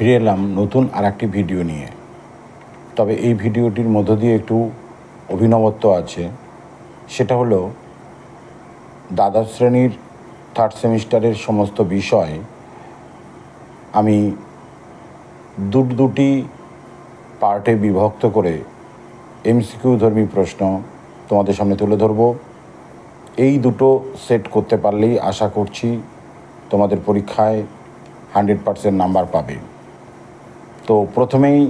ফিরে এলাম নতুন আর একটি ভিডিও নিয়ে। তবে এই ভিডিওটির মধ্য দিয়ে একটু অভিনবত্ব আছে। সেটা হলো দ্বাদশ শ্রেণীর থার্ড সেমিস্টারের সমস্ত বিষয় আমি দুটি পার্টে বিভক্ত করে এমসিকিউ ধর্মী প্রশ্ন তোমাদের সামনে তুলে ধরব। এই দুটো সেট করতে পারলেই আশা করছি তোমাদের পরীক্ষায় 100% নাম্বার পাবে। তো প্রথমেই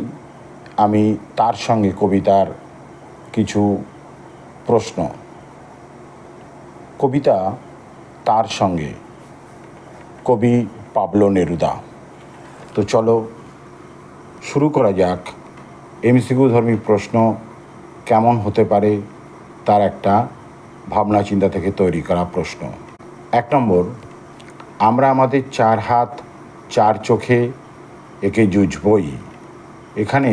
আমি তার সঙ্গে কবিতার কিছু প্রশ্ন। কবিতা তার সঙ্গে, কবি পাবলো নেরুদা। তো চলো শুরু করা যাক। এমসিকিউ ধর্মী প্রশ্ন কেমন হতে পারে তার একটা ভাবনা চিন্তা থেকে তৈরি করা প্রশ্ন। 1 নম্বর, আমরা আমাদের 4 হাত 4 চোখে একে জুঝবই। এখানে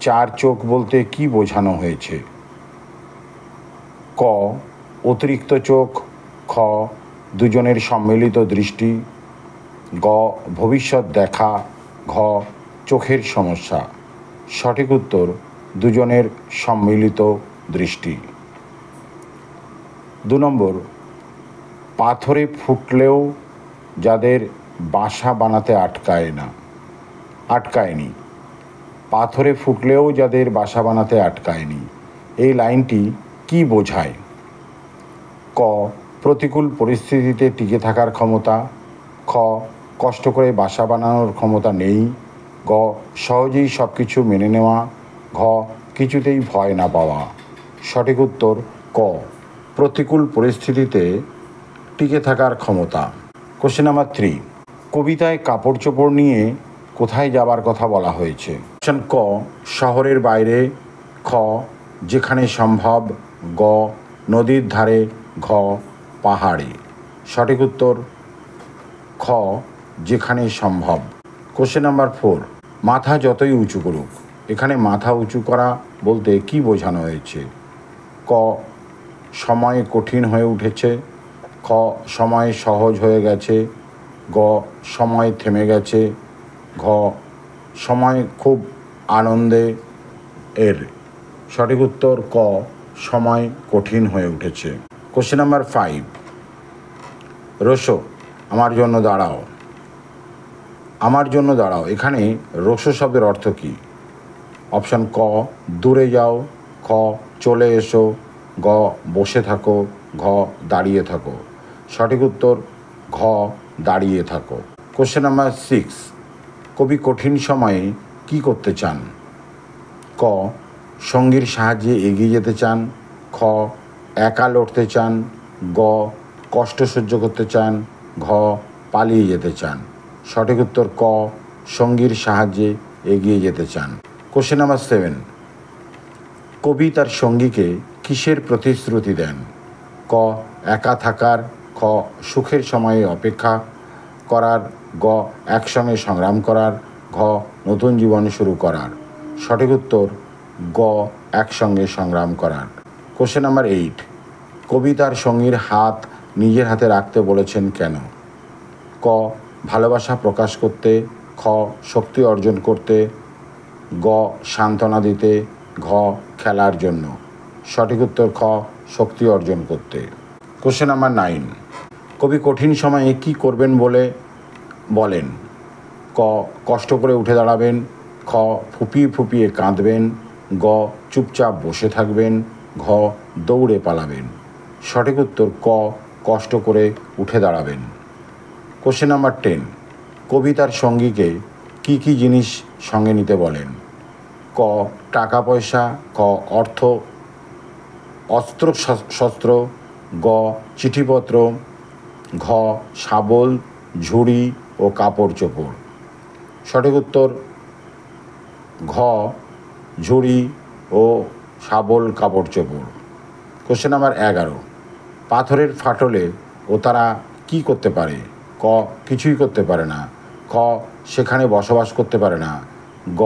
4 চোখ বলতে কি বোঝানো হয়েছে? ক, অতিরিক্ত চোখ। খ, দুজনের সম্মিলিত দৃষ্টি। গ, ভবিষ্যৎ দেখা। ঘ, চোখের সমস্যা। সঠিক উত্তর দুজনের সম্মিলিত দৃষ্টি। 2 নম্বর, পাথরে ফুটলেও যাদের বাসা বানাতে আটকায়নি। পাথরে ফুটলেও যাদের বাসা বানাতে আটকায়নি, এই লাইনটি কি বোঝায়? ক, প্রতিকূল পরিস্থিতিতে টিকে থাকার ক্ষমতা। খ, কষ্ট করে বাসা বানানোর ক্ষমতা নেই। গ, সহজেই সব কিছু মেনে নেওয়া। ঘ, কিছুতেই ভয় না পাওয়া। সঠিক উত্তর ক, প্রতিকূল পরিস্থিতিতে টিকে থাকার ক্ষমতা। কোশ্চেন নাম্বার 3, কবিতায় কাপড় চোপড় নিয়ে কোথায় যাবার কথা বলা হয়েছে? অপশন ক, শহরের বাইরে। খ, যেখানে সম্ভব। গ, নদীর ধারে। ঘ, পাহাড়ে। সঠিক উত্তর খ, যেখানে সম্ভব। কোশ্চেন নাম্বার 4, মাথা যতই উঁচু করুক। এখানে মাথা উঁচু করা বলতে কি বোঝানো হয়েছে? ক, সময় কঠিন হয়ে উঠেছে। খ, সময় সহজ হয়ে গেছে। গ, সময় থেমে গেছে। ঘ, সময় খুব আনন্দে এর। সঠিক উত্তর ক, সময় কঠিন হয়ে উঠেছে। কোশ্চেন নাম্বার 5, রোসো আমার জন্য দাঁড়াও। আমার জন্য দাঁড়াও, এখানে রোসো শব্দের অর্থ কী? অপশান ক, দূরে যাও। খ, চলে এসো। গ, বসে থাকো। ঘ, দাঁড়িয়ে থাকো। সঠিক উত্তর ঘ, দাঁড়িয়ে থাকো। কোশ্চেন নাম্বার 6, কবি কঠিন সময়ে কি করতে চান? ক, সঙ্গীর সাহায্যে এগিয়ে যেতে চান। খ, একা লড়তে চান। গ, কষ্ট সহ্য করতে চান। ঘ, পালিয়ে যেতে চান। সঠিক উত্তর ক, সঙ্গীর সাহায্যে এগিয়ে যেতে চান। কোশ্চেন নাম্বার 7, কবি তার সঙ্গীকে কিসের প্রতিশ্রুতি দেন? ক, একা থাকার। খ, সুখের সময়ে অপেক্ষা করার। গ, একসঙ্গে সংগ্রাম করার। ঘ, নতুন জীবন শুরু করার। সঠিক উত্তর গ, একসঙ্গে সংগ্রাম করার। কোশ্চেন নাম্বার 8, কবি তার সঙ্গীর হাত নিজের হাতে রাখতে বলেছেন কেন? ক, ভালোবাসা প্রকাশ করতে। খ, শক্তি অর্জন করতে। গ, সান্ত্বনা দিতে। ঘ, খেলার জন্য। সঠিক উত্তর খ, শক্তি অর্জন করতে। কোশ্চেন নাম্বার 9, কবি কঠিন সময়ে কি করবেন বলে বলেন? ক, কষ্ট করে উঠে দাঁড়াবেন। খ, ফুপিয়ে ফুপিয়ে কাঁদবেন। গ, চুপচাপ বসে থাকবেন। ঘ, দৌড়ে পালাবেন। সঠিক উত্তর ক, কষ্ট করে উঠে দাঁড়াবেন। কোশ্চেন নাম্বার 10, কবি তার সঙ্গীকে কি কি জিনিস সঙ্গে নিতে বলেন? ক, টাকা পয়সা। খ, অর্থ অস্ত্র শস্ত্র। গ, চিঠিপত্র। ঘ, শাবল, ঝুড়ি ও কাপড় চোপড়। সঠিক উত্তর ঘ, ঝুড়ি ও শাবল কাপড় চোপড়। কোশ্চেন নাম্বার 11, পাথরের ফাটলে ও তারা কি করতে পারে? ক, কিছুই করতে পারে না। খ, সেখানে বসবাস করতে পারে না। গ,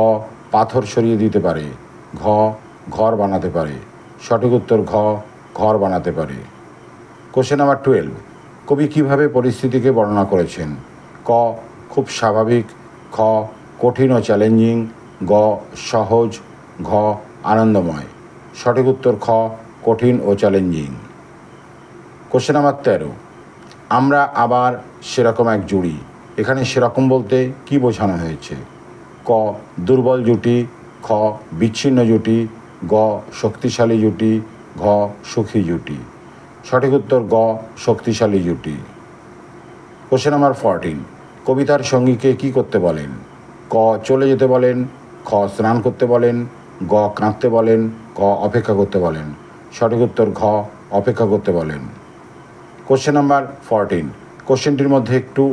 পাথর সরিয়ে দিতে পারে। ঘ, ঘর বানাতে পারে। সঠিক উত্তর ঘ, ঘর বানাতে পারে। কোশ্চেন নাম্বার 12, কবি কীভাবে পরিস্থিতিকে বর্ণনা করেছেন? ক, খুব স্বাভাবিক। খ, কঠিন ও চ্যালেঞ্জিং, গ সহজ, ঘ আনন্দময়। সঠিক উত্তর খ কঠিন ও চ্যালেঞ্জিং। কোশ্চেন নাম্বার 13, আমরা আবার সেরকম এক জুড়ি। এখানে সেরকম বলতে কি বোঝানো হয়েছে? ক দুর্বল জুটি, খ বিচ্ছিন্ন জুটি, গ শক্তিশালী জুটি, ঘ সুখী জুটি। সঠিক উত্তর গ শক্তিশালী জুটি। কোশ্চেন নাম্বার 14, কবিতার সঙ্গীকে কি করতে বলেন? ক চলে যেতে বলেন, খ স্নান করতে বলেন, গ কাঁদতে বলেন, ঘ অপেক্ষা করতে বলেন। সঠিক উত্তর ঘ অপেক্ষা করতে বলেন। কোশ্চেন নাম্বার 14, কোশ্চেনটির মধ্যে একটু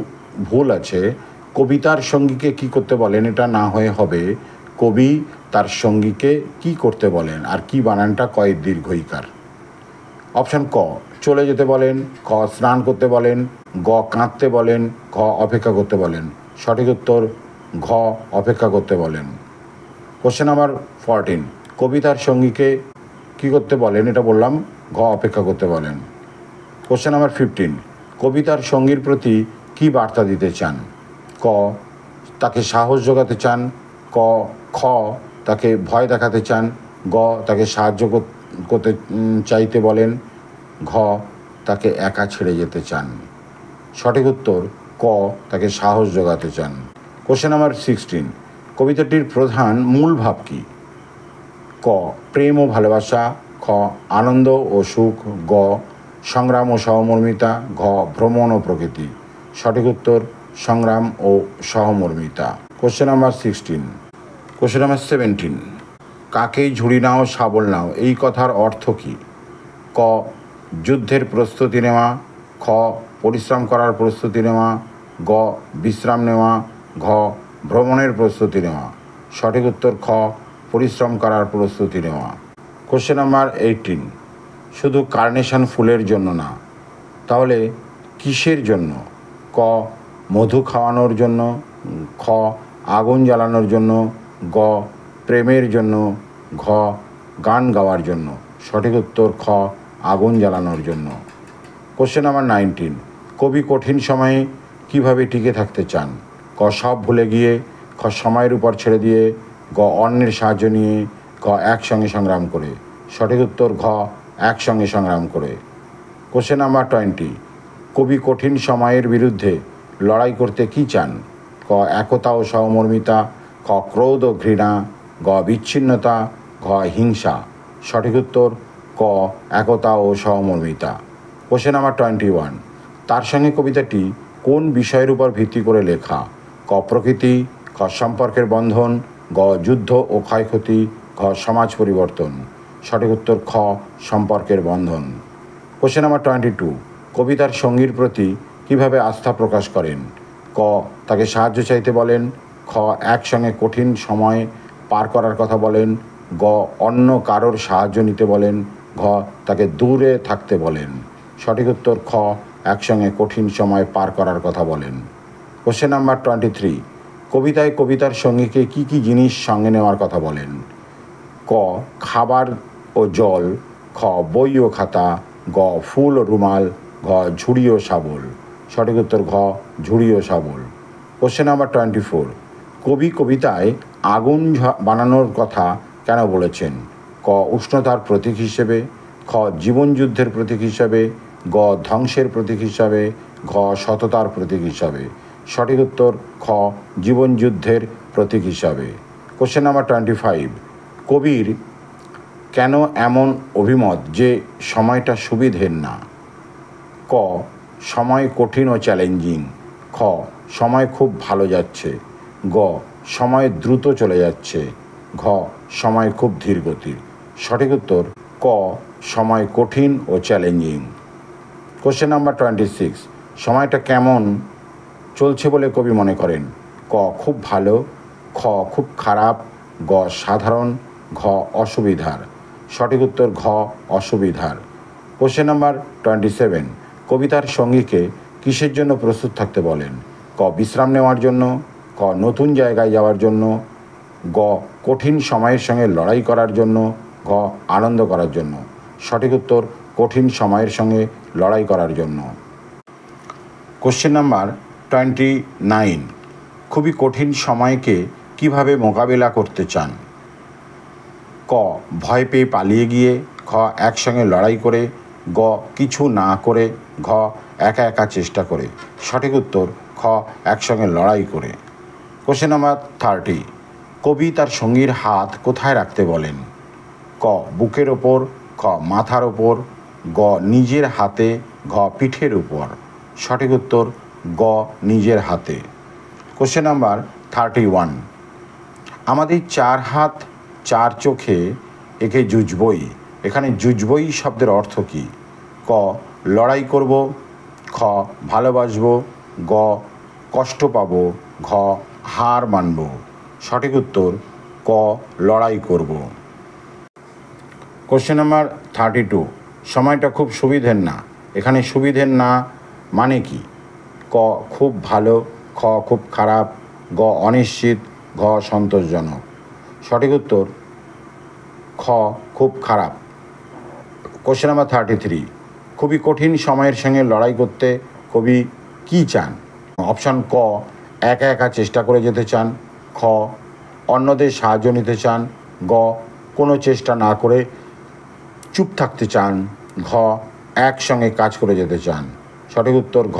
ভুল আছে। কবিতার সঙ্গীকে কি করতে বলেন, এটা না হয়ে হবে কবি তার সঙ্গীকে কি করতে বলেন, আর কি বানানটা কয়েক দীর্ঘইকার। অপশান ক চলে যেতে বলেন, খ স্নান করতে বলেন, গ কাঁদতে বলেন, ঘ অপেক্ষা করতে বলেন। সঠিক উত্তর ঘ অপেক্ষা করতে বলেন। কোশ্চেন নাম্বার 14, কবিতার সঙ্গীকে কি করতে বলেন, এটা বললাম, ঘ অপেক্ষা করতে বলেন। কোশ্চেন নাম্বার 15, কবিতার সঙ্গীর প্রতি কি বার্তা দিতে চান? ক তাকে সাহস যোগাতে চান, খ তাকে ভয় দেখাতে চান, গ তাকে সাহায্য করতে চাইতে বলেন, ঘ তাকে একা ছেড়ে যেতে চান। সঠিক উত্তর ক তাকে সাহস যোগাতে চান। কোশ্চেন নাম্বার 16, কবিতাটির প্রধান মূল ভাব কী? ক প্রেম ও ভালোবাসা, খ আনন্দ ও সুখ, গ সংগ্রাম ও সহমর্মিতা, ঘ ভ্রমণ ও প্রকৃতি। সঠিক উত্তর সংগ্রাম ও সহমর্মিতা। Question number 16। কোশ্চেন নাম্বার 17, কাকেই ঝুড়ি নাও শাবল নাও, এই কথার অর্থ কী? ক যুদ্ধের প্রস্তুতি নেওয়া, খ পরিশ্রম করার প্রস্তুতি নেওয়া, গ বিশ্রাম নেওয়া, ঘ ভ্রমণের প্রস্তুতি নেওয়া। সঠিক উত্তর খ পরিশ্রম করার প্রস্তুতি নেওয়া। কোশ্চেন নাম্বার 18, শুধু কার্নেশন ফুলের জন্য না, তাহলে কিসের জন্য? ক মধু খাওয়ানোর জন্য, খ আগুন জ্বালানোর জন্য, গ প্রেমের জন্য, ঘ গান গাওয়ার জন্য। সঠিক উত্তর খ আগুন জ্বালানোর জন্য। কোশ্চেন নাম্বার 19, কবি কঠিন সময়ে কিভাবে টিকে থাকতে চান? ক সব ভুলে গিয়ে, খ সময়ের উপর ছেড়ে দিয়ে, গ অন্যের সাহায্য নিয়ে, ঘ একসঙ্গে সংগ্রাম করে। সঠিক উত্তর ঘ একসঙ্গে সংগ্রাম করে। কোশ্চেন নাম্বার 20, কবি কঠিন সময়ের বিরুদ্ধে লড়াই করতে কি চান? ক একতা ও সহমর্মিতা, খ ক্রোধ ও ঘৃণা, গ বিচ্ছিন্নতা, ঘ হিংসা। সঠিক উত্তর ক একতা ও সহমর্মিতা। কোশ্চেন নাম্বার 21, তার সঙ্গে কবিতাটি কোন বিষয়ের উপর ভিত্তি করে লেখা? ক প্রকৃতি, খ সম্পর্কের বন্ধন, গ যুদ্ধ ও ক্ষয়ক্ষতি, ঘ সমাজ পরিবর্তন। সঠিক উত্তর খ সম্পর্কের বন্ধন। কোশ্চেন নাম্বার 22, কবিতার সঙ্গীর প্রতি কিভাবে আস্থা প্রকাশ করেন? ক তাকে সাহায্য চাইতে বলেন, খ একসঙ্গে কঠিন সময় পার করার কথা বলেন, গ অন্য কারোর সাহায্য নিতে বলেন, ঘ তাকে দূরে থাকতে বলেন। সঠিক উত্তর খ একসঙ্গে কঠিন সময় পার করার কথা বলেন। কোশ্চেন নাম্বার 23, কবিতায় কবিতার সঙ্গীকে কি কি জিনিস সঙ্গে নেওয়ার কথা বলেন? ক খাবার ও জল, খ বই ও খাতা, গ ফুল ও রুমাল, ঘ ঝুড়ি ও শাবল। সঠিক উত্তর ঘ ঝুড়ি ও শাবল। কোশ্চেন নাম্বার 24, কবি কবিতায় আগুন বানানোর কথা কেন বলেছেন? ক উষ্ণতার প্রতীক হিসেবে, খ জীবন যুদ্ধের প্রতীক হিসাবে, গ ধ্বংসের প্রতীক হিসাবে, ঘ সততার প্রতীক হিসাবে। সঠিক উত্তর খ জীবন যুদ্ধের প্রতীক হিসাবে। কোশ্চেন নাম্বার 25, কবির কেন এমন অভিমত যে সময়টা সুবিধের না? ক সময় কঠিন ও চ্যালেঞ্জিং, খ সময় খুব ভালো যাচ্ছে, গ সময় দ্রুত চলে যাচ্ছে, ঘ সময় খুব ধীরগতির। সঠিক উত্তর ক সময় কঠিন ও চ্যালেঞ্জিং। কোশ্চেন নাম্বার 26, সময়টা কেমন চলছে বলে কবি মনে করেন? ক খুব ভালো, খ খুব খারাপ, গ সাধারণ, ঘ অসুবিধার। সঠিক উত্তর ঘ অসুবিধার। কোশ্চেন নাম্বার 27, কবিতার সঙ্গীকে কিসের জন্য প্রস্তুত থাকতে বলেন? ক বিশ্রাম নেওয়ার জন্য, ক নতুন জায়গায় যাওয়ার জন্য, গ কঠিন সময়ের সঙ্গে লড়াই করার জন্য, ঘ আনন্দ করার জন্য। সঠিক উত্তর কঠিন সময়ের সঙ্গে লড়াই করার জন্য। কোশ্চেন নাম্বার 29, খুবই কঠিন সময়কে কিভাবে মোকাবিলা করতে চান? ক ভয় পেয়ে পালিয়ে গিয়ে, খ একসঙ্গে লড়াই করে, গ কিছু না করে, ঘ একা একা চেষ্টা করে। সঠিক উত্তর খ একসঙ্গে লড়াই করে। কোশ্চেন নাম্বার 30, কবি তার সঙ্গীর হাত কোথায় রাখতে বলেন? ক বুকের ওপর, খ মাথার ওপর, গ নিজের হাতে, ঘ পিঠের উপর। সঠিক উত্তর গ নিজের হাতে। কোশ্চেন নাম্বার 31, আমাদের চার হাত চার চোখে একে জুজবই। এখানে জুজবই শব্দের অর্থ কী? ক লড়াই করব, খ ভালোবাসবো, গ কষ্ট পাব, ঘ হার মানব। সঠিক উত্তর ক লড়াই করব। কোশ্চেন নাম্বার 32, সময়টা খুব সুবিধের না। এখানে সুবিধের না মানে কি? ক খুব ভালো, খ খুব খারাপ, গ অনিশ্চিত, ঘ সন্তোষজনক। সঠিক উত্তর খ খুব খারাপ। কোশ্চেন নাম্বার 33, খুবই কঠিন সময়ের সঙ্গে লড়াই করতে কবি কী চান? অপশান ক একা একা চেষ্টা করে যেতে চান, খ অন্যদের সাহায্য নিতে চান, গ কোনো চেষ্টা না করে চুপ থাকতে চান, ঘ একসঙ্গে কাজ করে যেতে চান। সঠিক উত্তর ঘ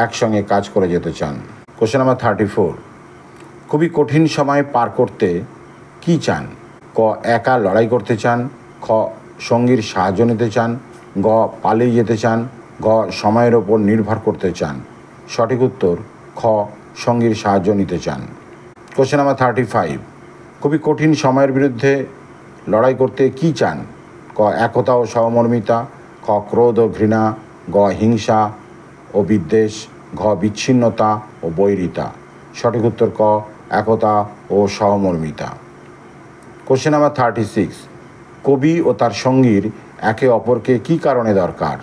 একসঙ্গে কাজ করে যেতে চান। কোশ্চেন নাম্বার 34, খুবই কঠিন সময় পার করতে কী চান? ক একা লড়াই করতে চান, খ সঙ্গীর সাহায্য নিতে চান, গ পালিয়ে যেতে চান, ঘ সময়ের ওপর নির্ভর করতে চান। সঠিক উত্তর খ সঙ্গীর সাহায্য নিতে চান। কোশ্চেন নাম্বার 35, খুবই কঠিন সময়ের বিরুদ্ধে লড়াই করতে কী চান? ক একতা ও সহমর্মিতা, খ ক্রোধ ও ঘৃণা, গ হিংসা ও বিদ্বেষ, ঘ বিচ্ছিন্নতা ও বৈরিতা। সঠিক উত্তর ক একতা ও সহমর্মিতা। কোশ্চেন নাম্বার 36, কবি ও তার সঙ্গীর একে অপরকে কী কারণে দরকার?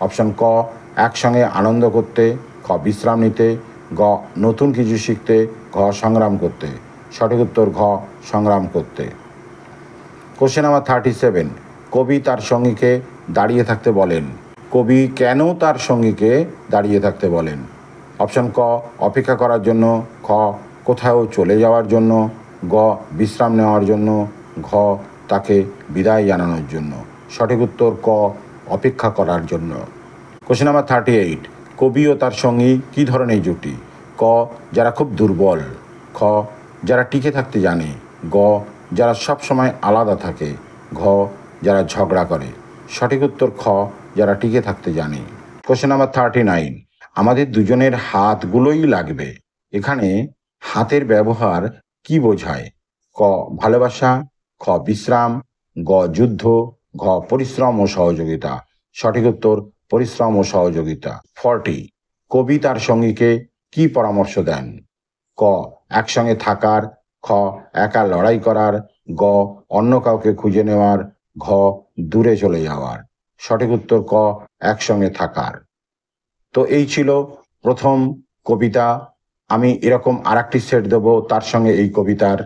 অপশান ক একসঙ্গে আনন্দ করতে, খ বিশ্রাম নিতে, গ নতুন কিছু শিখতে, ঘ সংগ্রাম করতে। সঠিক উত্তর ঘ সংগ্রাম করতে। কোশ্চেন নাম্বার 37, কবি তার সঙ্গীকে দাঁড়িয়ে থাকতে বলেন। কবি কেন তার সঙ্গীকে দাঁড়িয়ে থাকতে বলেন? অপশান ক অপেক্ষা করার জন্য, খ কোথাও চলে যাওয়ার জন্য, গ বিশ্রাম নেওয়ার জন্য, ঘ তাকে বিদায় জানানোর জন্য। সঠিক উত্তর ক অপেক্ষা করার জন্য। কোশ্চেন নাম্বার 38, কবি ও তার সঙ্গী কী ধরনের জুটি? ক যারা খুব দুর্বল, খ যারা টিকে থাকতে জানে, গ যারা সব সময় আলাদা থাকে, ঘ যারা ঝগড়া করে। সঠিক উত্তর খ যারা টিকে থাকতে জানে। কোশ্চেন নাম্বার 39, আমাদের দুজনের হাতগুলোই লাগবে। এখানে হাতের ব্যবহার কি বোঝায়? ক ভালোবাসা, খ বিশ্রাম, গ যুদ্ধ, ঘ পরিশ্রম ও সহযোগিতা। সঠিক উত্তর পরিশ্রম ও সহযোগিতা। 40, কবি তার সঙ্গীকে কি পরামর্শ দেন? ক একসঙ্গে থাকার, খ একা লড়াই করার, গ অন্য কাউকে খুঁজে নেওয়ার, ঘ দূরে চলে যাওয়ার। সঠিক উত্তর ক একসঙ্গে থাকার। তো এই ছিল প্রথম কবিতা। আমি এরকম আরেকটি সেট দেবো তার সঙ্গে এই কবিতার।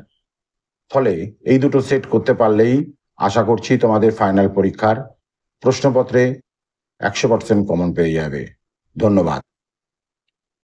ফলে এই দুটো সেট করতে পারলেই আশা করছি তোমাদের ফাইনাল পরীক্ষার প্রশ্নপত্রে 100% কমন পেয়ে যাবে। ধন্যবাদ।